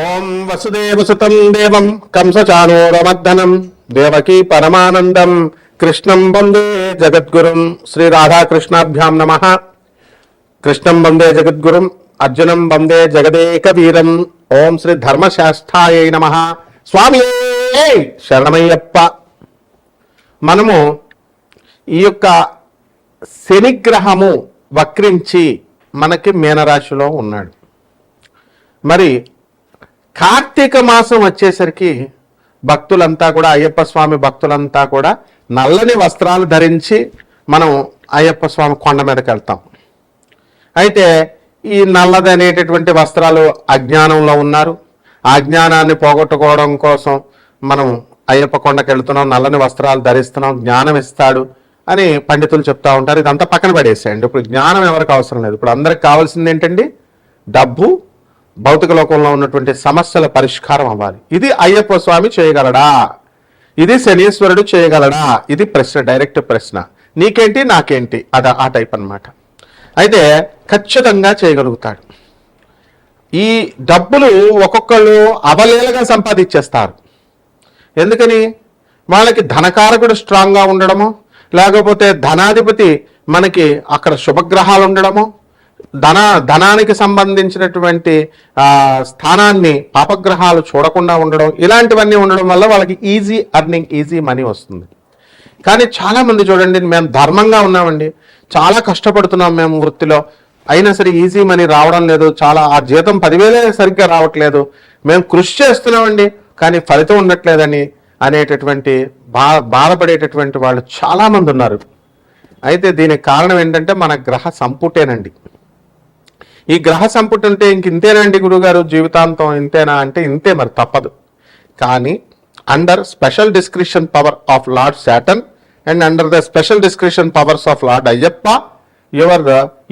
ఓం వసుదేవసుతం దేవం కంసచానూరమర్దనం దేవకీ పరమానందం కృష్ణం వందే జగద్గురుం. శ్రీ రాధాకృష్ణాభ్యాం నమః. కృష్ణం వందే జగద్గురుం, అర్జునం వందే జగదేక వీరం. ఓం శ్రీ ధర్మశాస్త్రాయ నమః. స్వామి శరణమయ్యప్ప. మనము ఈ యొక్క శనిగ్రహము వక్రించి మనకి మీనరాశిలో ఉన్నాడు. మరి కార్తీక మాసం వచ్చేసరికి భక్తులంతా కూడా, అయ్యప్ప స్వామి భక్తులంతా కూడా నల్లని వస్త్రాలు ధరించి మనం అయ్యప్ప స్వామి కొండ మీదకి వెళ్తాం. అయితే ఈ నల్లది అనేటటువంటి వస్త్రాలు అజ్ఞానంలో ఉన్నారు. ఆ అజ్ఞానాన్ని పోగొట్టుకోవడం కోసం మనం అయ్యప్ప కొండకి వెళ్తున్నాం, నల్లని వస్త్రాలు ధరిస్తున్నాం, జ్ఞానం ఇస్తాడు అని పండితులు చెప్తా ఉంటారు. ఇదంతా పక్కన పడేసేయండి. ఇప్పుడు జ్ఞానం ఎవరికి అవసరం లేదు. ఇప్పుడు అందరికి కావాల్సింది ఏంటండి? డబ్బు, భౌతిక లోకంలో ఉన్నటువంటి సమస్యల పరిష్కారం అవ్వాలి. ఇది అయ్యప్ప స్వామి చేయగలడా? ఇది శనీశ్వరుడు చేయగలడా? ఇది ప్రశ్న, డైరెక్ట్ ప్రశ్న. నీకేంటి నాకేంటి, ఆ టైప్ అన్నమాట. అయితే ఖచ్చితంగా చేయగలుగుతాడు. ఈ డబ్బులు ఒక్కొక్కళ్ళు అవలీలగా సంపాదించేస్తారు. ఎందుకని? వాళ్ళకి ధనకారకుడు స్ట్రాంగ్గా ఉండడము, లేకపోతే ధనాధిపతి మనకి అక్కడ శుభగ్రహాలు ఉండడము, ధనానికి సంబంధించినటువంటి స్థానాన్ని పాపగ్రహాలు చూడకుండా ఉండడం, ఇలాంటివన్నీ ఉండడం వల్ల వాళ్ళకి ఈజీ అర్నింగ్, ఈజీ మనీ వస్తుంది. కానీ చాలామంది చూడండి, మేము ధర్మంగా ఉన్నామండి, చాలా కష్టపడుతున్నాం మేము వృత్తిలో, అయినా సరే ఈజీ మనీ రావడం లేదు, చాలా ఆ జీతం 10,000 సరిగ్గా రావట్లేదు, మేము కృషి చేస్తున్నామండి కానీ ఫలితం ఉండట్లేదని అనేటటువంటి బాధపడేటటువంటి వాళ్ళు చాలామంది ఉన్నారు. అయితే దీనికి కారణం ఏంటంటే మన గ్రహ సంపుటేనండి. ఈ గ్రహ సంపుటి ఉంటే ఇంతేనండి గురుగారు, జీవితాంతం ఇంతేనా అంటే ఇంతే, మరి తప్పదు. కానీ under special description power of lord Saturn and under the special description powers of lord Ayyappa your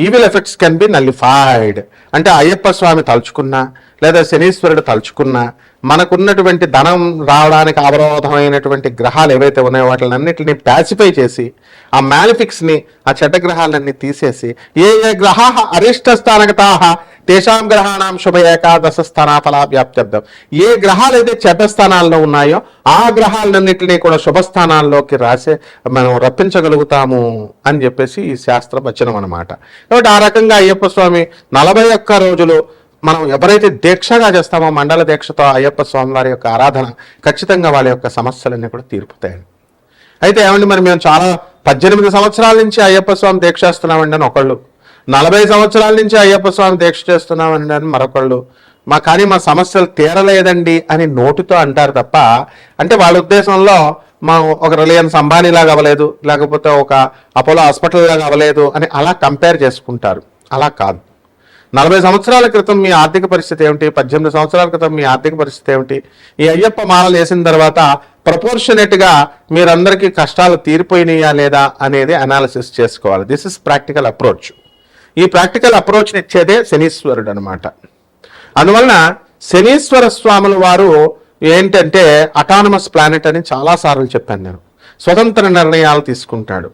evil effects can be nullified. అంటే అయ్యప్ప స్వామి తలుచుకున్నా లేదా శనీశ్వరుడు తలుచుకున్నా మనకున్నటువంటి ధనం రావడానికి అవరోధమైనటువంటి గ్రహాలు ఏవైతే ఉన్నాయో వాటిని అన్నింటినీ ప్యాసిఫై చేసి ఆ మ్యాలిఫిక్స్ని, ఆ చెడ్డ గ్రహాలన్నీ తీసేసి ఏ గ్రహా అరిష్ట స్థానగతా తేషాం గ్రహాణం శుభ ఏకాదశ స్థానాఫలా వ్యాప్త్యర్థం. ఏ గ్రహాలు అయితే చెడ్డ స్థానాల్లో ఉన్నాయో ఆ గ్రహాలన్నింటినీ కూడా శుభస్థానాల్లోకి మనం రప్పించగలుగుతాము అని చెప్పేసి ఈ శాస్త్ర వచనం అన్నమాట. కాబట్టి ఆ రకంగా అయ్యప్ప స్వామి 41 రోజులు మనం ఎవరైతే దీక్షగా చేస్తామో, మండల దీక్షతో అయ్యప్ప స్వామి వారి యొక్క ఆరాధన, ఖచ్చితంగా వాళ్ళ యొక్క సమస్యలన్నీ కూడా తీరుపుతాయండి. అయితే ఏమండి, మరి మేము చాలా 18 సంవత్సరాల నుంచి అయ్యప్ప స్వామి దీక్ష చేస్తున్నామండి అని ఒకళ్ళు, 40 సంవత్సరాల నుంచి అయ్యప్ప స్వామి దీక్ష చేస్తున్నామండి అని మరొకళ్ళు, కానీ మా సమస్యలు తీరలేదండి అని నోటితో అంటారు తప్ప, అంటే వాళ్ళ ఉద్దేశంలో మా ఒక రిలయన్స్ అంబానీలాగా అవ్వలేదు, లేకపోతే ఒక అపోలో హాస్పిటల్ లాగా అవ్వలేదు అని అలా కంపేర్ చేసుకుంటారు. అలా కాదు. 40 సంవత్సరాల క్రితం మీ ఆర్థిక పరిస్థితి ఏమిటి, 18 సంవత్సరాల క్రితం మీ ఆర్థిక పరిస్థితి ఏమిటి, ఈ అయ్యప్ప మాలలు వేసిన తర్వాత ప్రపోర్షనేట్గా మీరందరికీ కష్టాలు తీరిపోయినాయా లేదా అనేది అనాలిసిస్ చేసుకోవాలి. This is practical approach. ఈ ప్రాక్టికల్ అప్రోచ్ని ఇచ్చేదే శనీశ్వరుడు అనమాట. అందువలన శనీశ్వర స్వాముల వారు ఏంటంటే అటానమస్ ప్లానెట్ అని చాలాసార్లు చెప్పాను నేను. స్వతంత్ర నిర్ణయాలు తీసుకుంటాడు.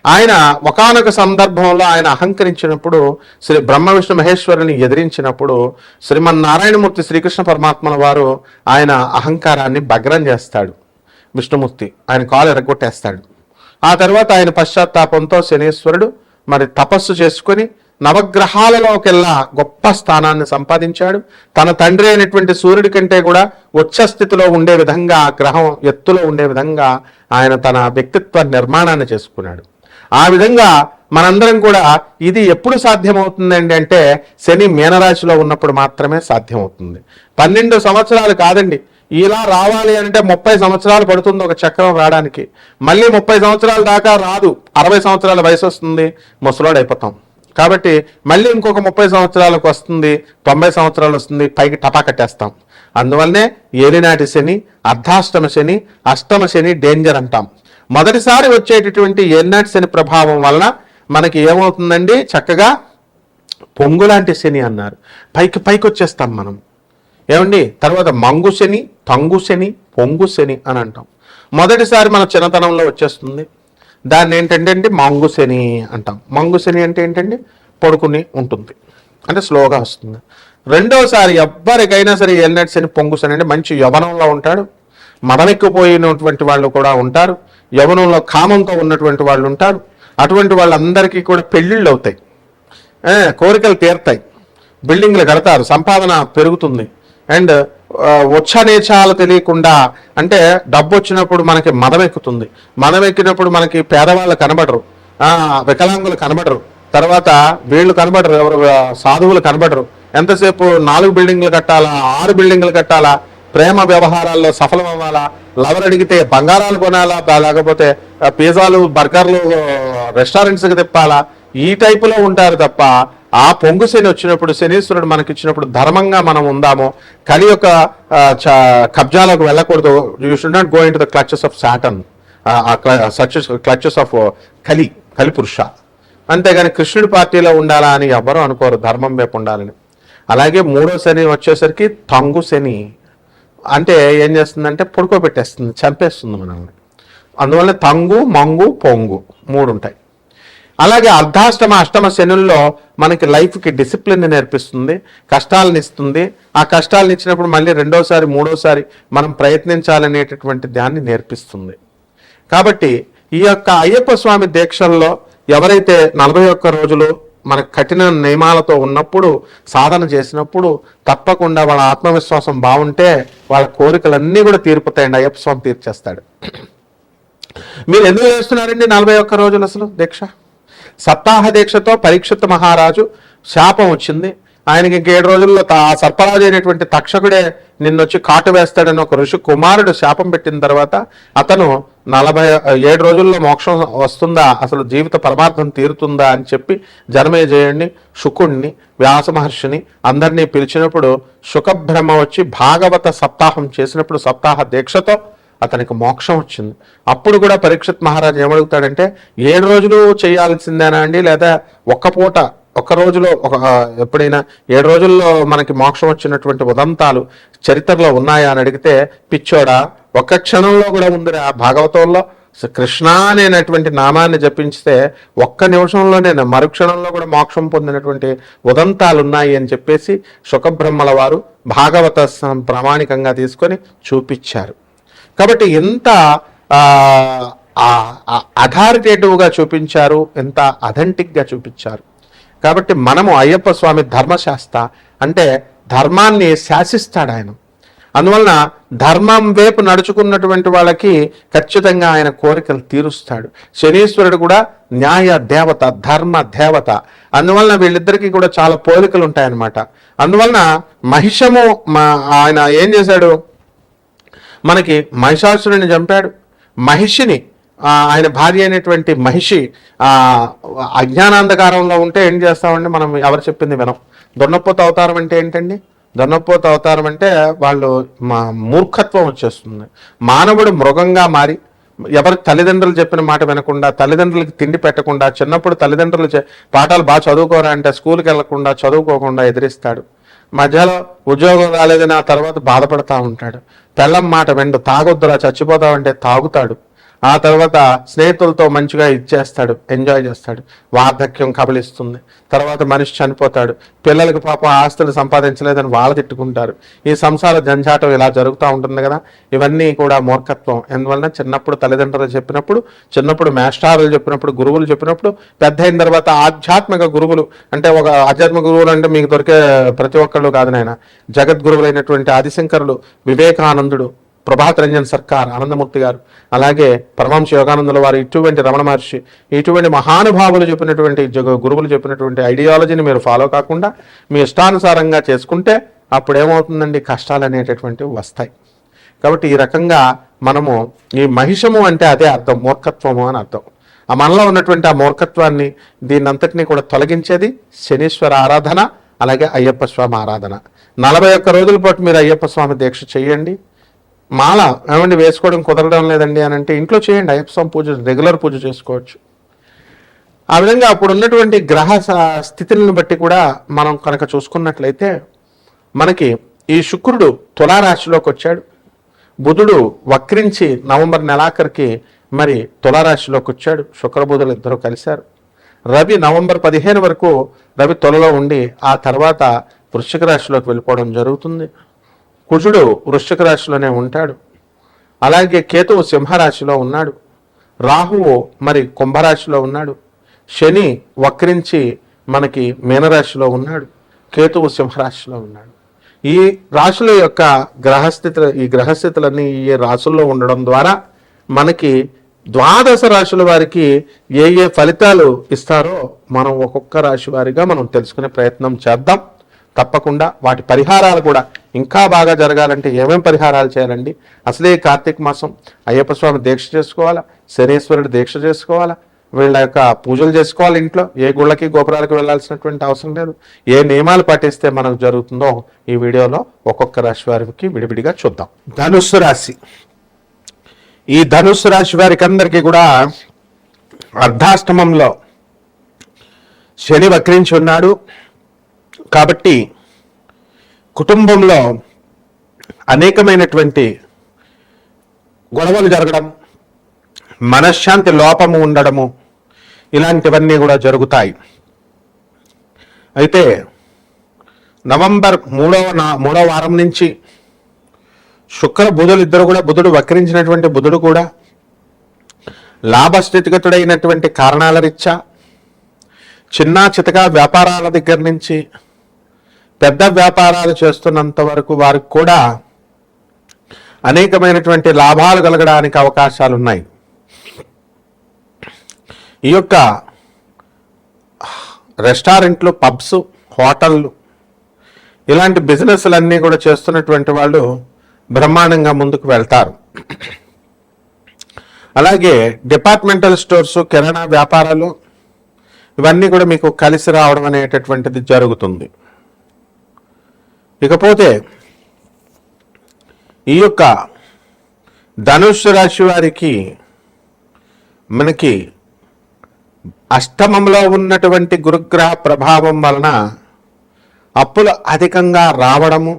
ఆయన ఒకానొక సందర్భంలో ఆయన అహంకరించినప్పుడు, శ్రీ బ్రహ్మ విష్ణు మహేశ్వరుని ఎదిరించినప్పుడు శ్రీమన్నారాయణమూర్తి శ్రీకృష్ణ పరమాత్మల వారు ఆయన అహంకారాన్ని భగ్నం చేస్తాడు. విష్ణుమూర్తి ఆయన కాలు ఎరగొట్టేస్తాడు. ఆ తర్వాత ఆయన పశ్చాత్తాపంతో శనీశ్వరుడు మరి తపస్సు చేసుకొని నవగ్రహాలలోకెల్లా గొప్ప స్థానాన్ని సంపాదించాడు. తన తండ్రి అయినటువంటి సూర్యుడి కంటే కూడా ఉచ్చ స్థితిలో ఉండే విధంగా, గ్రహం ఎత్తులో ఉండే విధంగా ఆయన తన వ్యక్తిత్వ నిర్మాణాన్ని చేసుకున్నాడు. ఆ విధంగా మనందరం కూడా ఇది ఎప్పుడు సాధ్యమవుతుందండి అంటే శని మీనరాశిలో ఉన్నప్పుడు మాత్రమే సాధ్యమవుతుంది. 12 సంవత్సరాలు కాదండి, ఇలా రావాలి అంటే 30 సంవత్సరాలు పడుతుంది ఒక చక్రం రావడానికి. మళ్ళీ 30 సంవత్సరాల దాకా రాదు, 60 సంవత్సరాల వయసు వస్తుంది, ముసలోడైపోతాం. కాబట్టి మళ్ళీ ఇంకొక 30 సంవత్సరాలకు వస్తుంది, 90 సంవత్సరాలు వస్తుంది, పైకి టపా కట్టేస్తాం. అందువల్లనే ఏలినాటి శని, అర్ధాష్టమ శని, అష్టమ శని డేంజర్ అంటాం. మొదటిసారి వచ్చేటటువంటి ఏలినాటి శని ప్రభావం వలన మనకి ఏమవుతుందండి, చక్కగా పొంగులాంటి శని అన్నారు, పైకి వచ్చేస్తాం మనం. ఏమండి, తర్వాత మంగు శని, తంగు శని, పొంగు శని అని అంటాం. మొదటిసారి మన చిన్నతనంలో వచ్చేస్తుంది. దాన్ని ఏంటంటే మంగు శని అంటాం. మంగు శని అంటే ఏంటండి, పడుకుని ఉంటుంది, అంటే స్లోగా వస్తుంది. రెండోసారి ఎవ్వరికైనా సరే ఏలినాటి శని పొంగు శని అంటే మంచి యవనంలో ఉంటాడు, మదమెక్కిపోయినటువంటి వాళ్ళు కూడా ఉంటారు, యవనంలో కామంతో ఉన్నటువంటి వాళ్ళు ఉంటారు. అటువంటి వాళ్ళందరికీ కూడా పెళ్ళిళ్ళు అవుతాయి, కోరికలు తీరుతాయి, బిల్డింగ్లు కడతారు, సంపాదన పెరుగుతుంది. అండ్ ఉచ్చనీచాలు తెలియకుండా, అంటే డబ్బు వచ్చినప్పుడు మనకి మదం ఎక్కుతుంది, మదం ఎక్కినప్పుడు మనకి పేదవాళ్ళు కనబడరు, వికలాంగులు కనబడరు, తర్వాత వీళ్ళు కనబడరు, ఎవరు సాధువులు కనబడరు. ఎంతసేపు 4 బిల్డింగ్లు కట్టాలా, 6 బిల్డింగ్లు కట్టాలా, ప్రేమ వ్యవహారాల్లో సఫలం అవ్వాలా, లవర్ అడిగితే బంగారాలు కొనాలా, లేకపోతే పిజ్జాలు బర్గర్లు రెస్టారెంట్స్కి తిప్పాలా, ఈ టైపులో ఉంటారు తప్ప ఆ పొంగు శని వచ్చినప్పుడు, శనీశ్వరుడు మనకి ఇచ్చినప్పుడు ధర్మంగా మనం ఉందాము, కలి యొక్క కబ్జాలకు వెళ్ళకూడదు. You should not go in to the clutches of Satan, clutches of కలి పురుష. అంతేగాని కృష్ణుడి పార్టీలో ఉండాలా అని ఎవ్వరూ అనుకోరు, ధర్మం వైపు ఉండాలని. అలాగే 3వ శని వచ్చేసరికి తంగు శని, అంటే ఏం చేస్తుందంటే పడుకోబెట్టేస్తుంది, చంపేస్తుంది మనల్ని. అందువల్ల తంగు, మంగు, పొంగు 3 ఉంటాయి. అలాగే అర్ధాష్టమ అష్టమ శనుల్లో మనకి లైఫ్కి డిసిప్లిన్ నేర్పిస్తుంది, కష్టాలను ఇస్తుంది. ఆ కష్టాలను ఇచ్చినప్పుడు మళ్ళీ 2వసారి 3వసారి మనం ప్రయత్నించాలనేటటువంటి దాన్ని నేర్పిస్తుంది. కాబట్టి ఈ యొక్క అయ్యప్ప స్వామి దీక్షల్లో ఎవరైతే 41 రోజులు మన కఠిన నియమాలతో ఉన్నప్పుడు సాధన చేసినప్పుడు తప్పకుండా వాళ్ళ ఆత్మవిశ్వాసం బాగుంటే వాళ్ళ కోరికలన్నీ కూడా తీరిపోతాయండి, అయ్యప్ప స్వామి తీర్చేస్తాడు. మీరు ఎందుకు చేస్తున్నారండి 41 రోజులు అసలు దీక్ష? సప్తాహ దీక్షతో పరీక్షిత్ మహారాజు శాపం వచ్చింది ఆయనకి. 7 రోజుల్లో సర్పరాజు అయినటువంటి తక్షకుడే నిన్నొచ్చి కాటు వేస్తాడని ఒక ఋషి కుమారుడు శాపం పెట్టిన తర్వాత అతను 47 రోజుల్లో మోక్షం వస్తుందా, అసలు జీవిత పరమార్థం తీరుతుందా అని చెప్పి జనమేజయుడిని, శుకుణ్ణి, వ్యాస మహర్షిని అందరినీ పిలిచినప్పుడు శుకబ్రహ్మ వచ్చి భాగవత సప్తాహం చేసినప్పుడు సప్తాహ దీక్షతో అతనికి మోక్షం వచ్చింది. అప్పుడు కూడా పరీక్షిత్ మహారాజు ఏమడుగుతాడంటే 7 రోజులు చేయాల్సిందేనా అండి, లేదా ఒక్క రోజులో ఎప్పుడైనా 7 రోజుల్లో మనకి మోక్షం వచ్చినటువంటి ఉదంతాలు చరిత్రలో ఉన్నాయా అని అడిగితే, పిచ్చోడా ఒక్క క్షణంలో కూడా ఉందిరా భాగవతంలో, కృష్ణ అనేటువంటి నామాన్ని జపించితే 1 నిమిషంలోనే మరుక్షణంలో కూడా మోక్షం పొందినటువంటి ఉదంతాలు ఉన్నాయి అని చెప్పేసి శుకబ్రహ్మల వారు భాగవత ప్రామాణికంగా తీసుకొని చూపించారు. కాబట్టి ఎంత అథారిటేటివ్గా చూపించారు, ఎంత అథెంటిక్గా చూపించారు. కాబట్టి మనము అయ్యప్ప స్వామి ధర్మశాస్త్ర అంటే ధర్మాన్ని శాసిస్తాడు ఆయన. అందువలన ధర్మం వైపు నడుచుకున్నటువంటి వాళ్ళకి ఖచ్చితంగా ఆయన కోరికలు తీరుస్తాడు. శనీశ్వరుడు కూడా న్యాయ దేవత, ధర్మ దేవత. అందువలన వీళ్ళిద్దరికీ కూడా చాలా పోలికలు ఉంటాయన్నమాట. అందువలన మహిషము ఆయన ఏం చేశాడు, మనకి మహిషాసురుని చంపాడు. మహిషిని, ఆయన భార్య అయినటువంటి మహిషి అజ్ఞానాంధకారంలో ఉంటే ఏం చేస్తామంటే మనం ఎవరు చెప్పింది వినం. దొన్నపోత అవతారం అంటే ఏంటండి? దొన్నపోత అవతారం అంటే వాళ్ళు మూర్ఖత్వం వచ్చేస్తుంది. మానవుడు మృగంగా మారి ఎవరి తల్లిదండ్రులు చెప్పిన మాట వినకుండా, తల్లిదండ్రులకి తిండి పెట్టకుండా, చిన్నప్పుడు తల్లిదండ్రులు పాఠాలు బాగా చదువుకోరా అంటే స్కూల్కి వెళ్లకుండా, చదువుకోకుండా ఎదిరిస్తాడు. మధ్యలో ఉద్యోగం రాలేదని ఆ తర్వాత బాధపడతా ఉంటాడు. పెళ్ళం మాట వెండు, తాగొద్దురా చచ్చిపోతావంటే తాగుతాడు. ఆ తర్వాత స్నేహితులతో మంచిగా ఇచ్చేస్తాడు, ఎంజాయ్ చేస్తాడు. వార్ధక్యం కబలిస్తుంది, తర్వాత మనిషి చనిపోతాడు. పిల్లలకి పాపం ఆస్తులు సంపాదించలేదని వాళ్ళు తిట్టుకుంటారు. ఈ సంసార జంజాటం ఇలా జరుగుతూ ఉంటుంది కదా. ఇవన్నీ కూడా మూర్ఖత్వం. ఎందువలన చిన్నప్పుడు తల్లిదండ్రులు చెప్పినప్పుడు, చిన్నప్పుడు మేస్టారులు చెప్పినప్పుడు, గురువులు చెప్పినప్పుడు, పెద్ద అయిన తర్వాత ఆధ్యాత్మిక గురువులు అంటే ఒక ఆధ్యాత్మిక గురువులు అంటే మీకు దొరికే ప్రతి ఒక్కళ్ళు కాదు నాయన. జగద్గురువులైనటువంటి ఆదిశంకరులు, వివేకానందుడు, ప్రభాత్ రంజన్ సర్కార్, ఆనందమూర్తి గారు, అలాగే పరమహంస యోగానందుల వారు, ఇటువంటి రమణ మహర్షి, ఇటువంటి మహానుభావులు చెప్పినటువంటి గురువులు చెప్పినటువంటి ఐడియాలజీని మీరు ఫాలో కాకుండా మీ ఇష్టానుసారంగా చేసుకుంటే అప్పుడు ఏమవుతుందండి, కష్టాలు అనేటటువంటివి వస్తాయి. కాబట్టి ఈ రకంగా మనము ఈ మహిషము అంటే అదే అర్థం, మూర్ఖత్వము అని అర్థం. ఆ మనలో ఉన్నటువంటి ఆ మూర్ఖత్వాన్ని, దీన్నంతటినీ కూడా తొలగించేది శనీశ్వర ఆరాధన, అలాగే అయ్యప్ప స్వామి ఆరాధన. 41 రోజుల పాటు మీరు అయ్యప్ప స్వామి దీక్ష చేయండి. మాల ఏమండి వేసుకోవడం కుదరడం లేదండి అని అంటే ఇంట్లో చేయండి, అయ్యప్ప స్వామి పూజ రెగ్యులర్ పూజ చేసుకోవచ్చు. ఆ విధంగా అప్పుడు ఉన్నటువంటి గ్రహ స్థితులను బట్టి కూడా మనం కనుక చూసుకున్నట్లయితే మనకి ఈ శుక్రుడు తులారాశిలోకి వచ్చాడు, బుధుడు వక్రించి నవంబర్ నెలాఖరికి మరి తులారాశిలోకి వచ్చాడు, శుక్రబుధులు ఇద్దరు కలిశారు. రవి నవంబర్ 15 వరకు రవి తులలో ఉండి ఆ తర్వాత వృశ్చిక రాశిలోకి వెళ్ళిపోవడం జరుగుతుంది. కుజుడు వృశ్చిక రాశిలోనే ఉంటాడు. అలాగే కేతువు సింహరాశిలో ఉన్నాడు. రాహువు మరి కుంభరాశిలో ఉన్నాడు. శని వక్రించి మనకి మీనరాశిలో ఉన్నాడు. కేతువు సింహరాశిలో ఉన్నాడు. ఈ రాశుల యొక్క గ్రహస్థితులన్నీ ఈ రాశుల్లో ఉండడం ద్వారా మనకి ద్వాదశ రాశుల వారికి ఏ ఏ ఫలితాలు ఇస్తారో మనం ఒక్కొక్క రాశి వారిగా మనం తెలుసుకునే ప్రయత్నం చేద్దాం. తప్పకుండా వాటి పరిహారాలు కూడా ఇంకా బాగా జరగాలంటే ఏమేం పరిహారాలు చేయాలండి? అసలే కార్తీక మాసం, అయ్యప్ప స్వామి దీక్ష చేసుకోవాలా, శనీశ్వరుడు దీక్ష చేసుకోవాలా, వీళ్ళ యొక్క పూజలు చేసుకోవాలి. ఇంట్లో ఏ గుళ్ళకి గోపురాలకు వెళ్ళాల్సినటువంటి అవసరం లేదు. ఏ నియమాలు పాటిస్తే మనకు జరుగుతుందో ఈ వీడియోలో ఒక్కొక్క రాశి వారికి విడివిడిగా చూద్దాం. ధనుస్సు రాశి. ఈ ధనుస్సు రాశి వారికి అందరికీ కూడా అర్ధాష్టమంలో శని వక్రించి ఉన్నాడు. కాబట్టి కుటుంబంలో అనేకమైనటువంటి గొడవలు జరగడం, మనశ్శాంతి లోపము ఉండడము, ఇలాంటివన్నీ కూడా జరుగుతాయి. అయితే నవంబర్ మూడవ వారం నుంచి శుక్ర బుధులు ఇద్దరు కూడా, బుధుడు వక్రించినటువంటి బుధుడు కూడా లాభస్థితిగతుడైనటువంటి కారణాల రీత్యా చిన్న చితక వ్యాపారాల దగ్గర నుంచి పెద్ద వ్యాపారాలు చేస్తున్నంత వరకు వారికి కూడా అనేకమైనటువంటి లాభాలు కలగడానికి అవకాశాలు ఉన్నాయి. ఈ యొక్క రెస్టారెంట్లు, పబ్స్, హోటళ్ళు ఇలాంటి బిజినెస్లన్నీ కూడా చేస్తున్నటువంటి వాళ్ళు బ్రహ్మాండంగా ముందుకు వెళ్తారు. అలాగే డిపార్ట్మెంటల్ స్టోర్స్, కిరాణా వ్యాపారాలు ఇవన్నీ కూడా మీకు కలిసి రావడం అనేటటువంటిది జరుగుతుంది. ఇకపోతే ఈ యొక్క ధనుస్సు రాశి వారికి మనకి అష్టమంలో ఉన్నటువంటి గురుగ్రహ ప్రభావం వలన అప్పులు అధికంగా రావడము,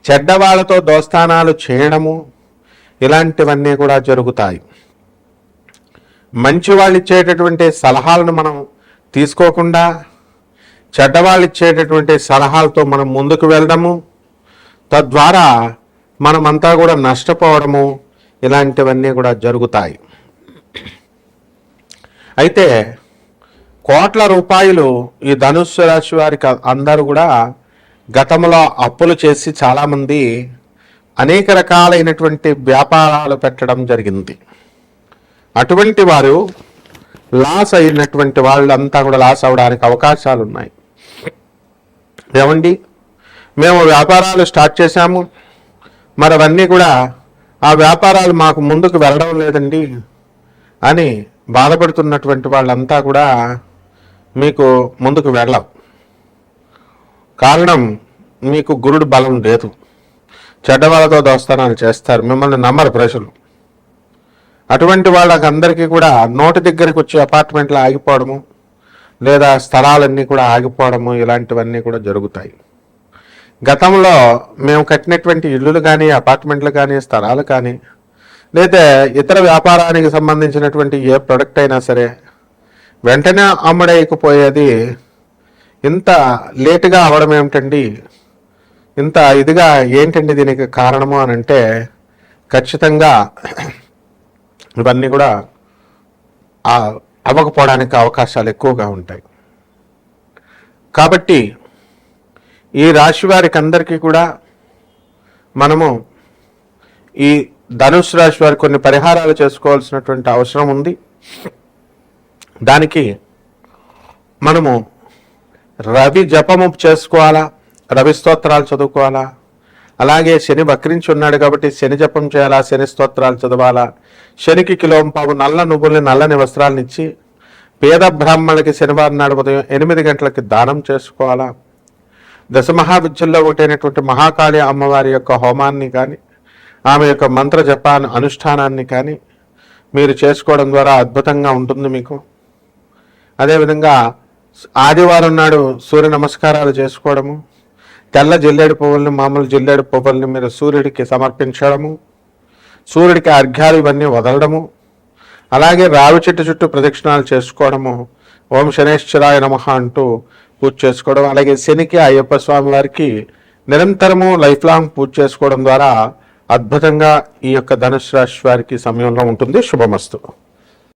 చెడ్డవాళ్లతో దోస్తానాలు చేయడము, ఇలాంటివన్నీ కూడా జరుగుతాయి. మంచి వాళ్ళు ఇచ్చేటటువంటి సలహాలను మనం తీసుకోకుండా చెడ్డవాళ్ళు ఇచ్చేటటువంటి సలహాలతో మనం ముందుకు వెళ్ళడము, తద్వారా మనమంతా కూడా నష్టపోవడము, ఇలాంటివన్నీ కూడా జరుగుతాయి. అయితే కోట్ల రూపాయలు ఈ ధనుస్సు రాశి వారికి అందరూ కూడా గతంలో అప్పులు చేసి చాలామంది అనేక రకాలైనటువంటి వ్యాపారాలు పెట్టడం జరిగింది. అటువంటి వారు లాస్ అయినటువంటి వాళ్ళంతా కూడా లాస్ అవడానికి అవకాశాలు ఉన్నాయి. ఏమండి, మేము వ్యాపారాలు స్టార్ట్ చేశాము, మరి అవన్నీ కూడా ఆ వ్యాపారాలు మాకు ముందుకు వెళ్ళడం లేదండి అని బాధపడుతున్నటువంటి వాళ్ళంతా కూడా మీకు ముందుకు వెళ్ళవు. కారణం, మీకు గురుడు బలం లేదు. చెడ్డవాళ్ళతో దోస్తానాలు చేస్తారు, మిమ్మల్ని నమ్మరు ప్రజలు. అటువంటి వాళ్ళకందరికీ కూడా నోటి దగ్గరికి వచ్చి అపార్ట్మెంట్లు ఆగిపోవడము, లేదా స్థలాలన్నీ కూడా ఆగిపోవడము, ఇలాంటివన్నీ కూడా జరుగుతాయి. గతంలో మేము కట్టినటువంటి ఇళ్ళు కానీ, అపార్ట్మెంట్లు కానీ, స్థలాలు కానీ, లేదా ఇతర వ్యాపారానికి సంబంధించినటువంటి ఏ ప్రొడక్ట్ అయినా సరే వెంటనే అమ్ముడైపోయేది ఇంత లేటుగా అవడం ఏమిటండి, ఇంత ఇదిగా ఏంటండి దీనికి కారణము అని అంటే ఖచ్చితంగా ఇవన్నీ కూడా అవ్వకపోవడానికి అవకాశాలు ఎక్కువగా ఉంటాయి. కాబట్టి ఈ రాశి వారికి అందరికీ కూడా మనము ఈ ధనుస్సు రాశి వారికి కొన్ని పరిహారాలు చేసుకోవాల్సినటువంటి అవసరం ఉంది. దానికి మనము రవి జపము చేసుకోవాలా, రవి స్తోత్రాలు చదువుకోవాలా. అలాగే శని వక్రించి ఉన్నాడు కాబట్టి శని జపం చేయాలా, శని స్తోత్రాలు చదవాలా. శనికి కిలోంపావు నల్ల నువ్వుల్ని, నల్లని వస్త్రాలను ఇచ్చి పేద బ్రాహ్మణులకి శనివారం నాడు ఉదయం 8 గంటలకి దానం చేసుకోవాలా. దశమహావిద్యల్లో ఒకటైనటువంటి మహాకాళి అమ్మవారి యొక్క హోమాన్ని కానీ, ఆమె యొక్క మంత్ర జపాన్ అనుష్ఠానాన్ని కానీ మీరు చేసుకోవడం ద్వారా అద్భుతంగా ఉంటుంది మీకు. అదేవిధంగా ఆదివారం నాడు సూర్య నమస్కారాలు చేసుకోవడము, తెల్ల జిల్లేడు పువ్వుల్ని, మామూలు జిల్లేడు పువ్వుల్ని మీరు సూర్యుడికి సమర్పించడము, సూర్యుడికి అర్ఘ్యాలు ఇవన్నీ వదలడము, అలాగే రావి చెట్టు చుట్టూ ప్రదక్షిణాలు చేసుకోవడము, ఓం శనేశ్వరాయ నమః అంటూ పూజ చేసుకోవడం, అలాగే శనికి అయ్యప్ప స్వామి వారికి నిరంతరము లైఫ్ లాంగ్ పూజ చేసుకోవడం ద్వారా అద్భుతంగా ఈ యొక్క ధనుసు రాశి వారికి సమయంలో ఉంటుంది. శుభమస్తు.